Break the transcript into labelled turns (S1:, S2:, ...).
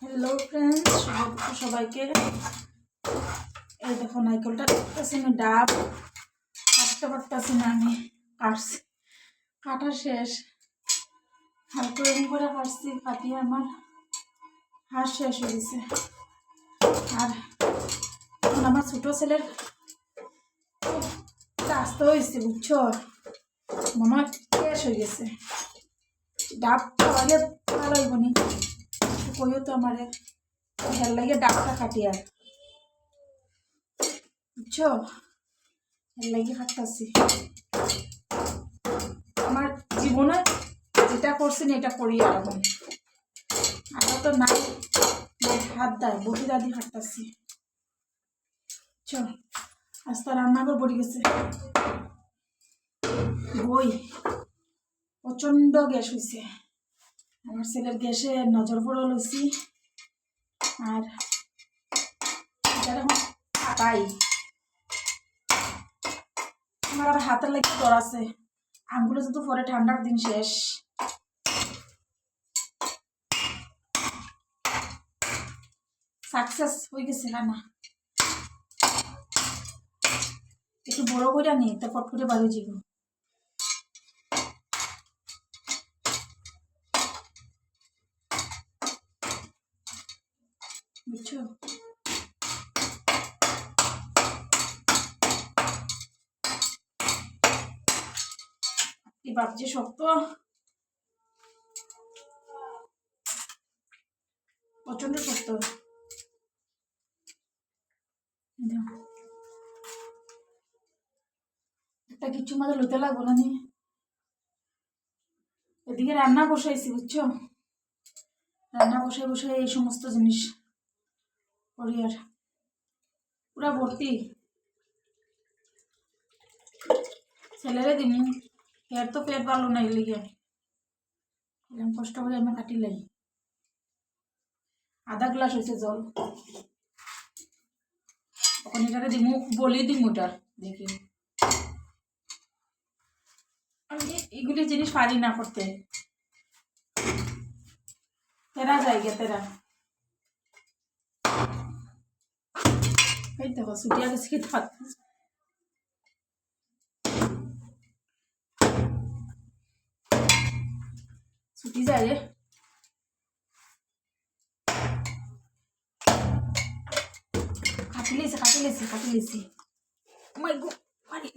S1: Hello friends, সবাইকে। এই দেখো নাইকেলটা দেখতেছি আমি, ডাব কাটতে পারতেছি না আমি। কাটছি, কাটা শেষ। হালকা এরকম করে কাটছি, কাটিয়ে আমার হাত শেষ হয়ে গেছে। আর এখন আমার ছোটো ছেলের আসতে হয়েছে, বুঝছো, মনে হয় শেষ হয়ে গেছে। ডাব খাওয়ালে ভালো হইব নি, কইও তো আমারে ভাল লাগে ডাবটা কাটি। আর বুঝছো, ভাল লাগে কাটতেছি। আমার জীবনে যেটা করছি না এটা করি। আর এখন আমরা তো নাই হাত দেয় বটি দাদি হাঁটতেছি। চল আস্তে রান্নাঘর পড়ে গেছে, বই প্রচন্ড গ্যাস হয়েছে। আমার ছেলের গ্যাসে নজর পড়ে লইছি। আর এটা এখন ফাটাই, আমার আবার হাতের লাগে জ্বর আছে। আঙ্গুলে যেহেতু পরে ঠান্ডার দিন শেষ। সাকসেস হয়ে গেছে রান্না। একটু বড় করে নি, তা ফট করে বাড়ি যাব। বুঝছো, ভাবছি শক্ত, প্রচন্ড শক্ত। একটা কিছু মাঝে লুতে লাগবো না। এদিকে রান্না বসাইছি, বুঝছো, রান্না বসাই বসাই এই সমস্ত জিনিস করি। আর পুরা ভর্তি ছেলেরে দিন। এর তো পেট ভালো নাই, লিগে এরকম কষ্ট করে আমি কাটিলাই। আধা গ্লাস হয়েছে জল, ওখানে এটারে দিমু, বলি দিমু এটার দেখি। আমি এগুলি জিনিস পারি না করতে, তেরা জায়গা তেরা। এই দেখো ছুটিয়া গেছে কি ছুটি যায় রে। কাটি লেছি। মাই গো, পারি